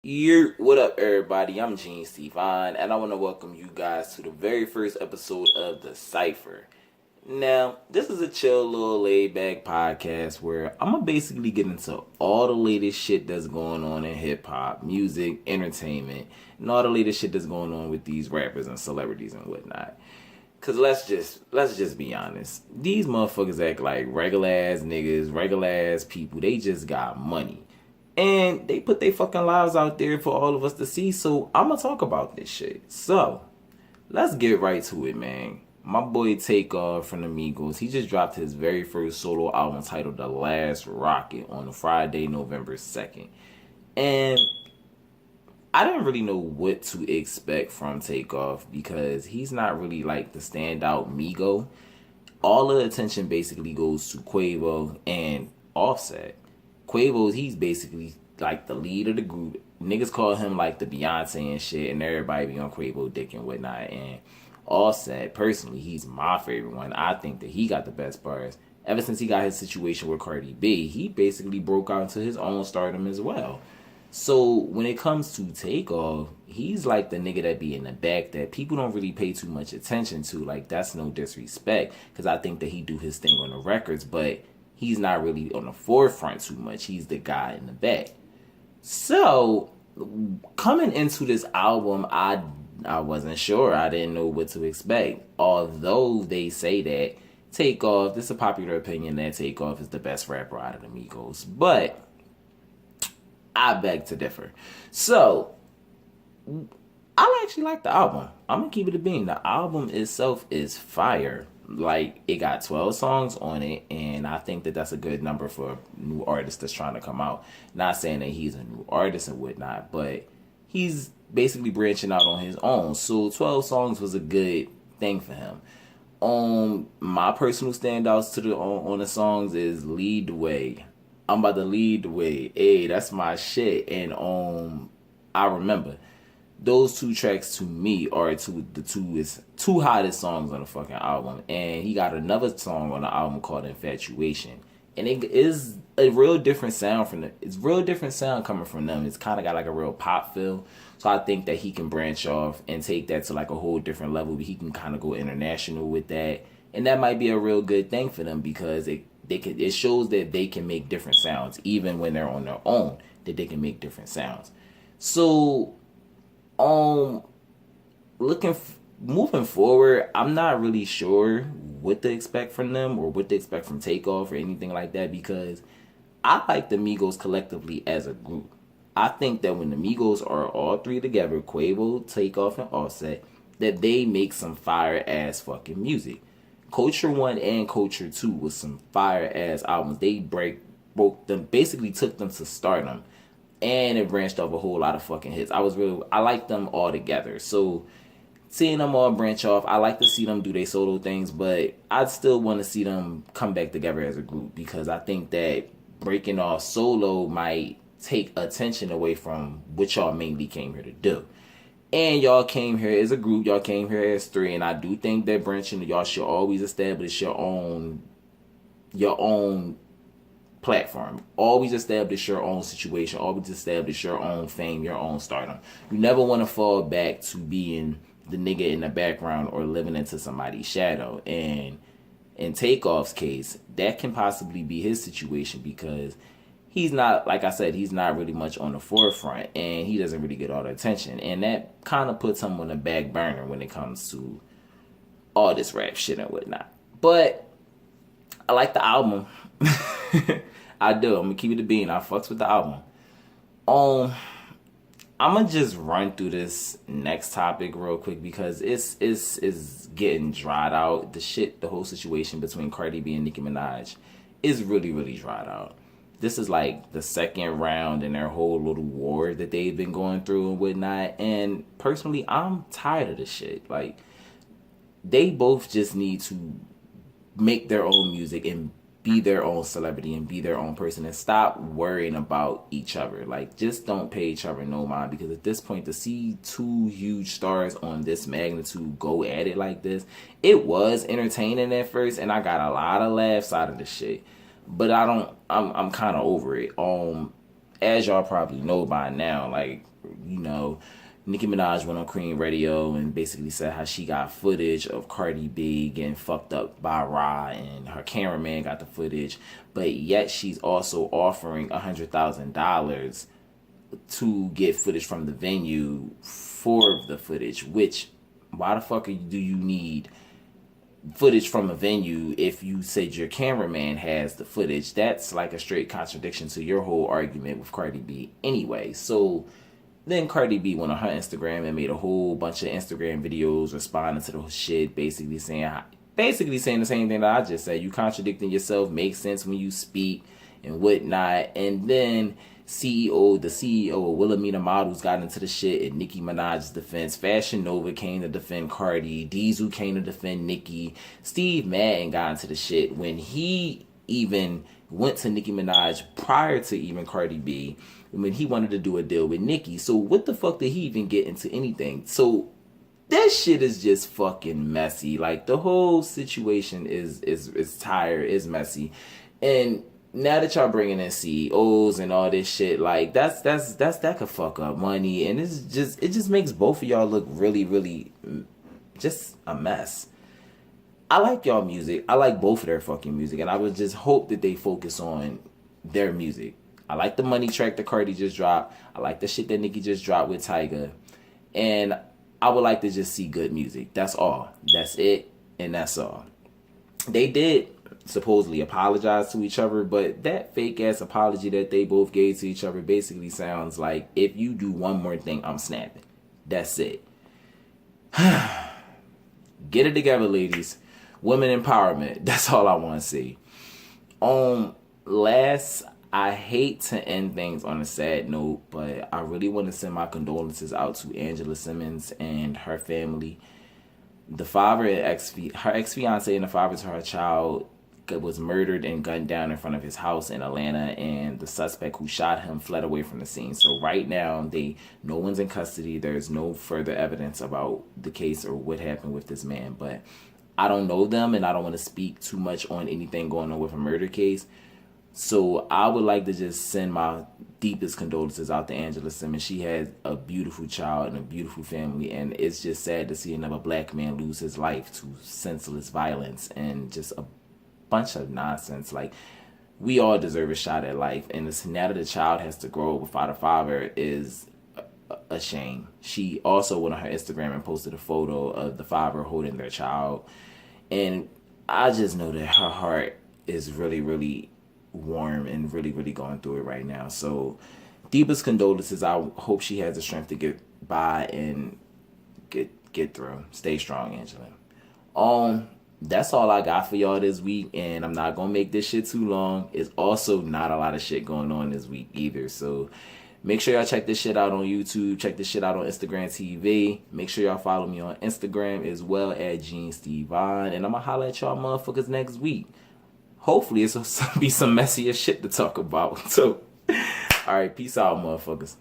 What up, everybody? I'm Gene.steevon, and I want to welcome you guys to the very first episode of the Cypher. Now, this is a chill, little laid back podcast where I'm gonna basically get into all the latest shit that's going on in hip hop, music, entertainment, and all the latest shit that's going on with these rappers and celebrities and whatnot. Cause let's just be honest. These motherfuckers act like regular ass niggas, regular ass people. They just got money. And they put their fucking lives out there for all of us to see. So I'ma talk about this shit. So let's get right to it, man. My boy Takeoff from the Migos, he just dropped his very first solo album titled The Last Rocket on Friday, November 2nd. And I didn't really know what to expect from Takeoff because he's not really like the standout Migo. All the attention basically goes to Quavo and Offset. Quavo's, he's basically like the lead of the group. Niggas call him like the Beyonce and shit, and everybody be on Quavo dick and whatnot. And Offset, personally, he's my favorite one. I think that he got the best bars. Ever since he got his situation with Cardi B, he basically broke out into his own stardom as well. So when it comes to Takeoff, he's like the nigga that be in the back that people don't really pay too much attention to. Like, that's no disrespect, because I think that he do his thing on the records, but he's not really on the forefront too much. He's the guy in the back. So coming into this album, I wasn't sure. I didn't know what to expect. Although they say that Takeoff, this is a popular opinion that Takeoff is the best rapper out of the Migos, but I beg to differ. So I actually like the album. I'm gonna keep it a bean. The album itself is fire. Like, it got 12 songs on it, and I think that that's a good number for a new artist that's trying to come out. Not saying that he's a new artist and whatnot, but he's basically branching out on his own. So 12 songs was a good thing for him. My personal standouts to the on the songs is Lead the Way. I'm about to lead the way. Hey, that's my shit. And I remember those two tracks to me are two hottest songs on the fucking album. And he got another song on the album called Infatuation. And it is a real different sound from them. It's real different sound coming from them. It's kind of got like a real pop feel. So I think that he can branch off and take that to like a whole different level. He can kind of go international with that. And that might be a real good thing for them because it shows that they can make different sounds even when they're on their own, that they can make different sounds. So um moving forward, I'm not really sure what to expect from them or what to expect from Takeoff or anything like that, because I like the Migos collectively as a group. I think that when the Migos are all three together, Quavo, Takeoff, and Offset, that they make some fire ass fucking music. Culture 1 and Culture 2 was some fire ass albums. They broke them, basically took them to stardom, and it branched off a whole lot of fucking hits. I like them all together. So seeing them all branch off, I like to see them do their solo things, but I'd still want to see them come back together as a group, because I think that breaking off solo might take attention away from what y'all mainly came here to do. And y'all came here as a group, y'all came here as three, and I do think that branching, y'all should always establish your own platform. Always establish your own situation. Always establish your own fame, your own stardom. You never want to fall back to being the nigga in the background or living into somebody's shadow. And in Takeoff's case, that can possibly be his situation, because he's not, like I said, he's not really much on the forefront, and he doesn't really get all the attention. And that kind of puts him on the back burner when it comes to all this rap shit and whatnot. But I like the album. I do. I'm gonna keep it a bean. I fucks with the album. I'm gonna just run through this next topic real quick because it's getting dried out. The whole situation between Cardi B and Nicki Minaj is really, really dried out. This is like the second round in their whole little war that they've been going through and whatnot. And personally, I'm tired of this shit. Like, they both just need to make their own music and be their own celebrity and be their own person and stop worrying about each other. Like, just don't pay each other no mind, because at this point, to see two huge stars on this magnitude go at it like this, it was entertaining at first, and I got a lot of laughs out of the shit. But I'm kind of over it. as y'all probably know by now, like, you know, Nicki Minaj went on Cream Radio and basically said how she got footage of Cardi B getting fucked up by Ra, and her cameraman got the footage, but yet she's also offering $100,000 to get footage from the venue for the footage, which, why the fuck do you need footage from a venue if you said your cameraman has the footage? That's like a straight contradiction to your whole argument with Cardi B anyway. So then Cardi B went on her Instagram and made a whole bunch of Instagram videos responding to the shit, basically saying the same thing that I just said. You contradicting yourself, makes sense when you speak and whatnot. And then the CEO of Wilhelmina Models got into the shit in Nicki Minaj's defense. Fashion Nova came to defend Cardi. Diesel came to defend Nicki. Steve Madden got into the shit when he even went to Nicki Minaj prior to even Cardi B, when he wanted to do a deal with Nicki. So what the fuck did he even get into anything? So that shit is just fucking messy. Like, the whole situation is tired, is messy. And now that y'all bringing in CEOs and all this shit, like, that could fuck up money, and it just makes both of y'all look really, really just a mess. I like y'all music. I like both of their fucking music, and I would just hope that they focus on their music. I like the money track that Cardi just dropped. I like the shit that Nicki just dropped with Tyga. And I would like to just see good music. That's all. That's it, and that's all. They did supposedly apologize to each other, but that fake ass apology that they both gave to each other basically sounds like, if you do one more thing, I'm snapping. That's it. Get it together, ladies. Women empowerment. That's all I want to see. Last, I hate to end things on a sad note, but I really want to send my condolences out to Angela Simmons and her family. The father and her ex-fiance and the father to her child was murdered and gunned down in front of his house in Atlanta, and the suspect who shot him fled away from the scene. So right now, no one's in custody. There's no further evidence about the case or what happened with this man, but I don't know them, and I don't want to speak too much on anything going on with a murder case. So I would like to just send my deepest condolences out to Angela Simmons. She has a beautiful child and a beautiful family, and it's just sad to see another black man lose his life to senseless violence and just a bunch of nonsense. Like, we all deserve a shot at life, and it's, now that the child has to grow up without a father is a shame. She also went on her Instagram and posted a photo of the father holding their child, and I just know that her heart is really, really warm and really, really going through it right now. So deepest condolences. I hope she has the strength to get by and get through. Stay strong, Angela. That's all I got for y'all this week, and I'm not gonna make this shit too long. It's also not a lot of shit going on this week either, so make sure y'all check this shit out on YouTube. Check this shit out on Instagram TV. Make sure y'all follow me on Instagram as well at Gene.steevon, and I'm gonna holler at y'all motherfuckers next week. Hopefully it's gonna be some messier shit to talk about. So, alright, peace out, motherfuckers.